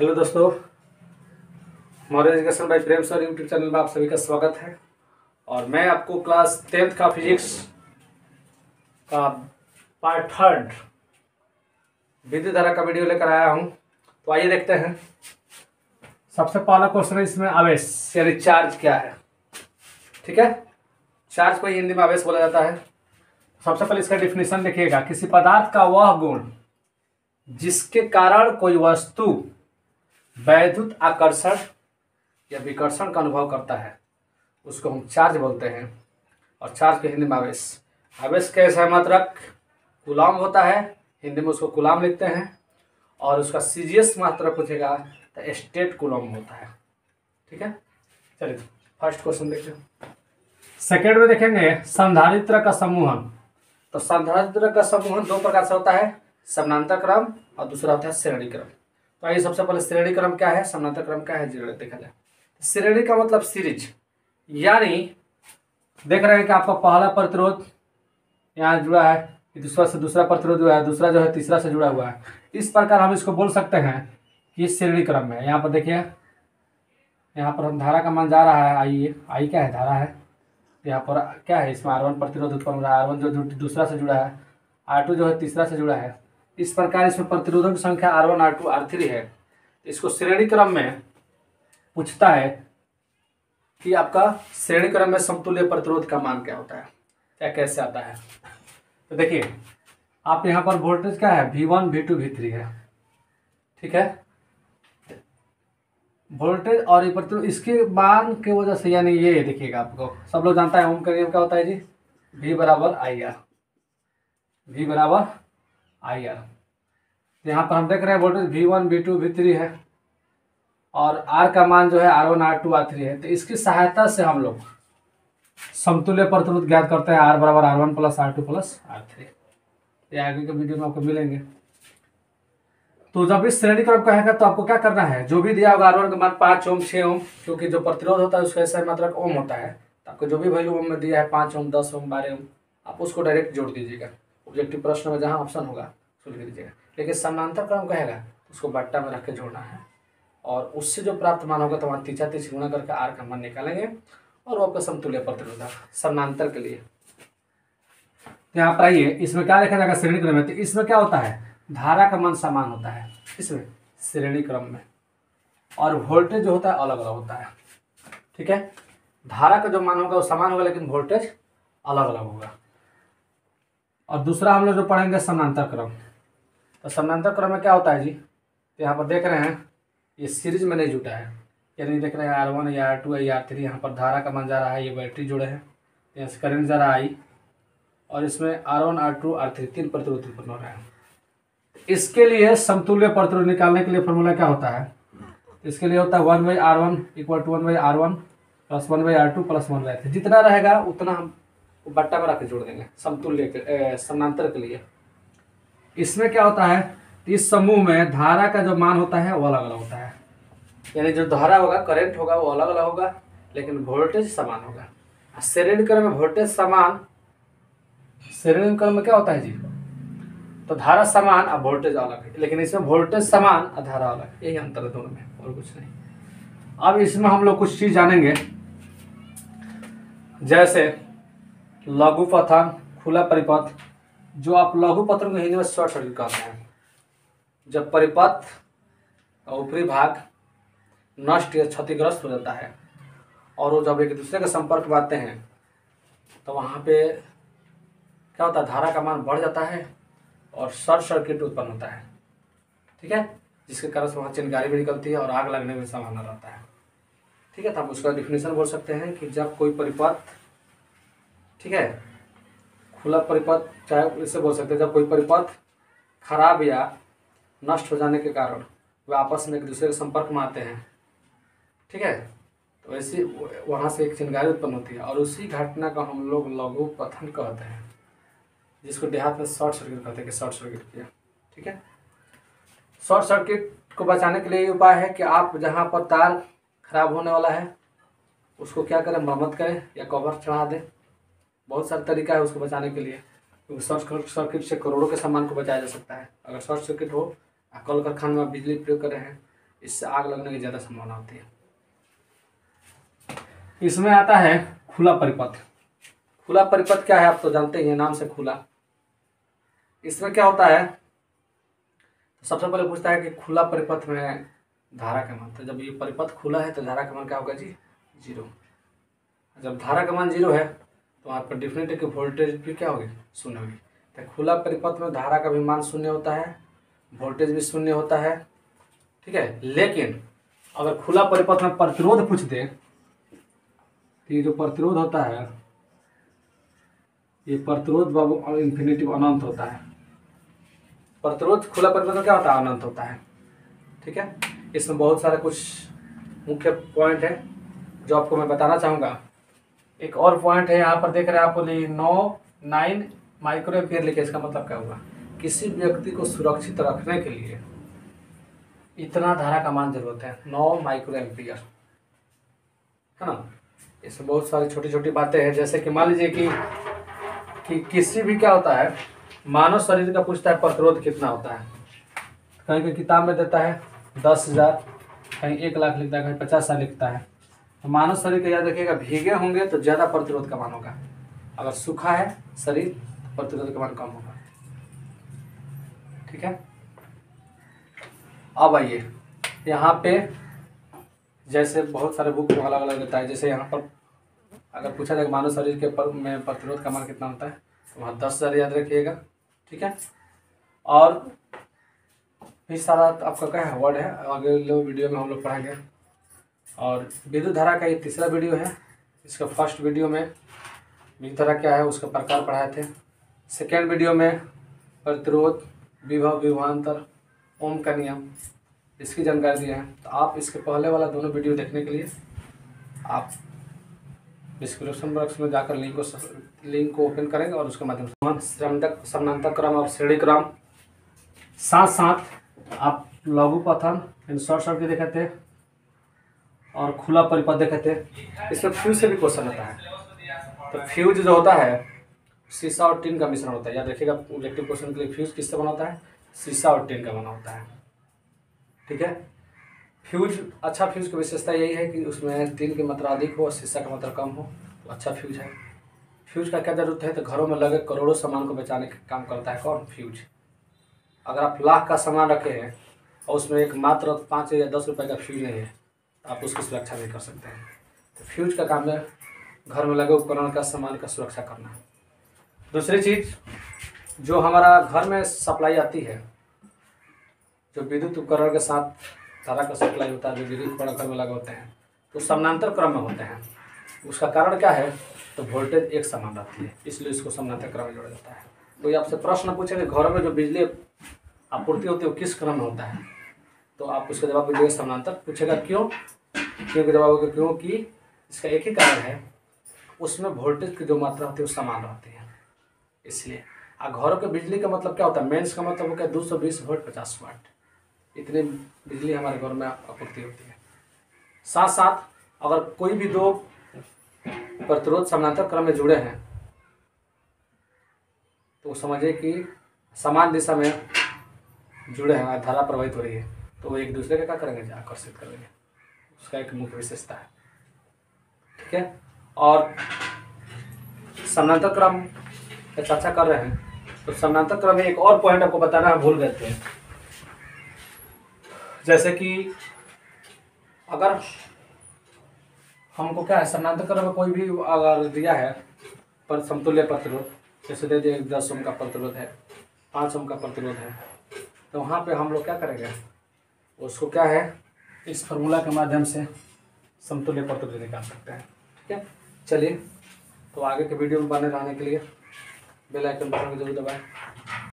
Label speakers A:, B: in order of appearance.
A: Hello दोस्तों, modern education by Prem sir YouTube channel में आप सभी का स्वागत है। और मैं आपको क्लास 10th का फिजिक्स का पार्ट 3 विद्युत धारा का वीडियो लेकर आया हूं। तो आइए देखते हैं। सबसे पहला क्वेश्चन है इसमें आवेश यानी चार्ज क्या है। ठीक है, चार्ज को हिंदी में आवेश बोला जाता है। सबसे पहले इसका डिफिनेशन देखिएगा। किसी पदार्थ का वह गुण जिसके कारण कोई वस्तु वैद्युत आकर्षण या विकर्षण का अनुभव करता है उसको हम चार्ज बोलते हैं। और चार्ज के हिंदी में आवेश। आवेश के सहमात्रक कूलम होता है, हिंदी में उसको कूलम लिखते हैं। और उसका सीजीएस मात्रक पूछेगा तो स्टेट कूलम होता है। ठीक है, चलिए फर्स्ट क्वेश्चन देखते हैं। सेकेंड में देखेंगे संधारित्र का समूहन। तो संधारित्र का समूहन दो प्रकार से होता है, समानांतर क्रम और दूसरा होता है श्रेणी क्रम। तो आइए सबसे पहले श्रेणी क्रम क्या है, समानांतर क्रम क्या है देखा जाए। श्रेणी का मतलब सीरीज, यानी देख रहे हैं कि आपका पहला प्रतिरोध यहाँ जुड़ा है, दूसरा से दूसरा प्रतिरोध जुड़ा है, दूसरा जो है तीसरा से जुड़ा हुआ है। इस प्रकार हम इसको बोल सकते हैं कि श्रेणी क्रम में। यहाँ पर देखिए, यहाँ पर हम धारा का मान जा रहा है आई क्या है, धारा है। यहाँ पर क्या है, इसमें R1 प्रतिरोध उत्पन्न हो रहा है, R1 जो दूसरा से जुड़ा है, R2 जो है तीसरा से जुड़ा है। इस प्रकार इसमें प्रतिरोधों की संख्या R1 R2 R3 है। इसको श्रेणी क्रम में पूछता है कि आपका श्रेणी क्रम में समतुल्य प्रतिरोध का मान क्या होता है, क्या कैसे आता है। तो देखिए आप यहाँ पर वोल्टेज क्या है, V1 V2 V3 है। ठीक है, वोल्टेज और ये प्रतिरोध इसके मान की वजह से, यानी ये देखिएगा, आपको सब लोग जानता है ओम का नियम क्या होता है जी, V बराबर IR। V बराबर IR। यहाँ पर हम देख रहे हैं वोल्टेज V1 V2 V3 है और R का मान जो है R1 R2 R3 है। तो इसकी सहायता से हम लोग समतुल्य प्रतिरोध ज्ञात करते हैं, R बराबर R1 plus R2 plus R3। ये आगे के वीडियो में आपको मिलेंगे। तो जब इस श्रेणी क्रम कहेगा तो आपको क्या करना है, जो भी दिया होगा R1 का मान 5 ओम 6 ओम, क्योंकि जो प्रतिरोध होता है उसका ऐसा मात्रक ओम होता है। तो आपको जो भी वैल्यू ओम में दिया है 5 ओम 10 ओम 12 ओम, आप उसको डायरेक्ट जोड़ दीजिएगा। ऑब्जेक्टिव प्रश्न में जहाँ ऑप्शन होगा उसको लिख दीजिएगा। लेकिन समानांतर क्रम कहेगा उसको बट्टा में रख के जोड़ना है और उससे जो प्राप्त मान होगा तो वहाँ तीछा तीछ गुणा करके R का मान निकालेंगे और वो आपका समतुल्य प्रतिरोध है समानांतर के लिए। यहाँ पर आइए, इसमें क्या लिखा जाएगा श्रेणी क्रम में। तो इसमें क्या होता है, धारा का मान समान होता है इसमें श्रेणी क्रम में, और वोल्टेज जो होता है अलग अलग होता है। ठीक है, धारा का जो मान होगा वो समान होगा लेकिन वोल्टेज अलग अलग होगा। और दूसरा हम लोग जो पढ़ेंगे समानांतर क्रम। तो समानांतर क्रम में क्या होता है जी, तो यहाँ पर देख रहे हैं ये सीरीज में नहीं जुटा है, यानी देख रहे हैं R1 या R2 या R3। यहाँ पर धारा का मान जा रहा है, ये बैटरी जुड़े हैं, यहाँ से करंट जा रहा है I, और इसमें R1 R2 R3 तीन प्रतिरोध उत्पन्न हो रहा है। इसके लिए समतुल्य प्रतिरोध निकालने के लिए फॉर्मूला क्या होता है, इसके लिए होता है 1/R1 equal to 1/R1 plus 1/R2 plus 1/R3। जितना रहेगा उतना हम बट्टा में रख के जोड़ देंगे समतुल्य समानांतर के लिए। इसमें क्या होता है, इस समूह में धारा का जो मान होता है वो अलग अलग होता है, यानी जो धारा होगा करंट होगा वो अलग अलग होगा लेकिन वोल्टेज समान होगा। श्रेणी क्रम में वोल्टेज समान, श्रेणी क्रम में क्या होता है जी, तो धारा समान और वोल्टेज अलग है, लेकिन इसमें वोल्टेज समान और धारा अलग, यही अंतर है दोनों में और कुछ नहीं। अब इसमें हम लोग कुछ चीज जानेंगे, जैसे लघु पथन, खुला परिपथ। जो आप लघु पथन को हिंदी में शॉर्ट सर्किट कहते हैं। जब परिपथ का ऊपरी भाग नष्ट या क्षतिग्रस्त हो जाता है और वो जब एक दूसरे के संपर्क में आते हैं तो वहाँ पे क्या होता है, धारा का मान बढ़ जाता है और शॉर्ट सर्किट उत्पन्न होता है। ठीक है, जिसके कारण से वहाँ चिंगारी भी निकलती है और आग लगने में संभावना रहता है। ठीक है, तो हम उसका डिफिनेशन बोल सकते हैं कि जब कोई परिपथ, ठीक है, खुला परिपथ, चाहे इससे बोल सकते हैं जब कोई परिपथ खराब या नष्ट हो जाने के कारण वे आपस में एक दूसरे के संपर्क में आते हैं। ठीक है, तो ऐसी वहाँ से एक चिंगारी उत्पन्न होती है और उसी घटना को हम लोग लघु पथन कहते हैं, जिसको देहात में शॉर्ट सर्किट कहते हैं कि शॉर्ट सर्किट किया। ठीक है, शॉर्ट सर्किट को बचाने के लिए ये उपाय है कि आप जहाँ पर तार खराब होने वाला है उसको क्या करें, मरम्मत करें या कवर चढ़ा दें। बहुत सारा तरीका है उसको बचाने के लिए, क्योंकि शॉर्ट सर्किट से करोड़ों के सामान को बचाया जा सकता है। अगर शॉर्ट सर्किट हो, कल कारखाने में बिजली प्रयोग कर रहे हैं इससे आग लगने की ज़्यादा संभावना होती है। इसमें आता है खुला परिपथ। खुला परिपथ क्या है आप तो जानते ही हैं, नाम से खुला। इसमें क्या होता है, तो सबसे पहले पूछता है कि खुला परिपथ में धारा का मान। तो जब ये परिपथ खुला है तो धारा का मान क्या होगा जी, 0। जब धारा का मान 0 है तो वहाँ पर डिफिनेट है कि वोल्टेज भी क्या होगी, 0 होगी। तो खुला परिपथ में धारा का भी मान 0 होता है, वोल्टेज भी 0 होता है, ठीक है। लेकिन अगर खुला परिपथ में प्रतिरोध पूछ दे तो ये जो प्रतिरोध होता है, ये प्रतिरोध इन्फिनिटिव अनंत होता है। प्रतिरोध खुला परिपथ में क्या होता है, अनंत होता है, ठीक है। इसमें बहुत सारे कुछ मुख्य पॉइंट है जो आपको मैं बताना चाहूँगा। एक और पॉइंट है यहाँ पर देख रहे हैं आपको 9 माइक्रो एम्पियर लिखे। इसका मतलब क्या हुआ, किसी व्यक्ति को सुरक्षित रखने के लिए इतना धारा का मान जरूरत है, 9 माइक्रो एम्पियर, है ना। इसमें बहुत सारी छोटी छोटी बातें हैं, जैसे कि मान लीजिए कि किसी भी क्या होता है, मानव शरीर का पूछता है प्रतिरोध कितना होता है। कहीं की किताब में देता है 10,000, कहीं 1,00,000 लिखता है, कहीं 50,000 लिखता है। तो मानव शरीर का याद रखिएगा, भीगे होंगे तो ज़्यादा प्रतिरोध का मान होगा, अगर सूखा है शरीर तो प्रतिरोध का मान कम होगा, ठीक है। अब आइए यहाँ पे, जैसे बहुत सारे बुक में अलग अलग देता है। जैसे यहाँ पर अगर पूछा जाए मानव शरीर के में प्रतिरोध का मान कितना होता है, तो वहाँ 10,000 याद रखिएगा, ठीक है। और भी सारा आपका क्या है वर्ड है, आगे वीडियो में हम लोग पढ़ेंगे। और विद्युत धारा का ये तीसरा वीडियो है। इसका फर्स्ट वीडियो में विद्युत धारा क्या है उसका प्रकार पढ़ाए थे। सेकेंड वीडियो में प्रतिरोध, विभव, विभवांतर, ओम का नियम, इसकी जानकारी दी है। तो आप इसके पहले वाला दोनों वीडियो देखने के लिए आप डिस्क्रिप्शन बॉक्स में जाकर लिंक को ओपन करेंगे और उसके माध्यम से समानांतर क्रम और श्रेणी क्रम, साथ साथ आप लघु पथन इन शॉर्ट सर्किट देखे थे और खुला परिपथ देखे थे। इसमें फ्यूज से भी क्वेश्चन आता है। तो फ्यूज जो होता है शीशा और टिन का मिश्रण होता है, याद रखिएगा। इलेक्ट्रिक क्वेश्चन के लिए फ्यूज किससे बना होता है, शीशा और टिन का बना होता है, ठीक है। फ्यूज, अच्छा फ्यूज की विशेषता यही है कि उसमें टिन की मात्रा अधिक हो और शीशा की मात्रा कम हो, तो अच्छा फ्यूज है। फ्यूज का क्या जरूरत है, तो घरों में लगे करोड़ों सामान को बचाने का काम करता है कौन, फ्यूज। अगर आप लाख का सामान रखे हैं और उसमें एक मात्र 5 या 10 रुपये का फ्यूज नहीं है, तो आप उसकी सुरक्षा नहीं कर सकते हैं। तो फ्यूज का काम है घर में लगे उपकरण का सामान का सुरक्षा करना। दूसरी चीज़, जो हमारा घर में सप्लाई आती है, जो विद्युत उपकरण के साथ धारा का सप्लाई होता है, जो विद्युत उपकरण घर में लगे होते हैं, तो समानांतर क्रम में होते हैं। उसका कारण क्या है, तो वोल्टेज एक समान रहती है, इसलिए इसको समानांतर क्रम में जोड़ा जाता है। तो ये आपसे प्रश्न पूछेंगे घरों में जो बिजली आपूर्ति होती है वो किस क्रम में होता है, तो आप उसका जवाब दीजिएगा समानांतर। पूछेगा क्यों, क्योंकि जवाब होगा क्योंकि इसका एक ही कारण है, उसमें वोल्टेज की जो मात्रा होती है वो समान रहती है, इसलिए। घरों के बिजली का मतलब क्या होता है, मेंस का मतलब क्या, 220 वोल्ट 50 वाट, इतनी बिजली हमारे घर में आपूर्ति होती है। साथ साथ अगर कोई भी दो प्रतिरोध समानांतर क्रम में जुड़े हैं तो समझिए कि समान दिशा में जुड़े हैं, धारा प्रवाहित हो रही है, तो वो एक दूसरे के क्या करेंगे, आकर्षित करेंगे। उसका एक मुख्य विशेषता है, ठीक है। और समानांतर क्रम का चर्चा कर रहे हैं, तो समानांतर क्रम में एक और पॉइंट आपको बताना भूल गए थे। जैसे कि अगर हमको क्या है, समानांतर क्रम में कोई भी अगर दिया है पर समतुल्य प्रतिरोध, जैसे दे दिए 10 ओम का प्रतिरोध है, 5 ओम का प्रतिरोध है, तो वहाँ पे हम लोग क्या करेंगे, उसको क्या है, इस फार्मूला के माध्यम से समतुल्य प्रतिरोध निकाल सकते हैं, ठीक है। चलिए, तो आगे के वीडियो में बने रहने के लिए बेल आइकन बटन को जरूर दबाएं।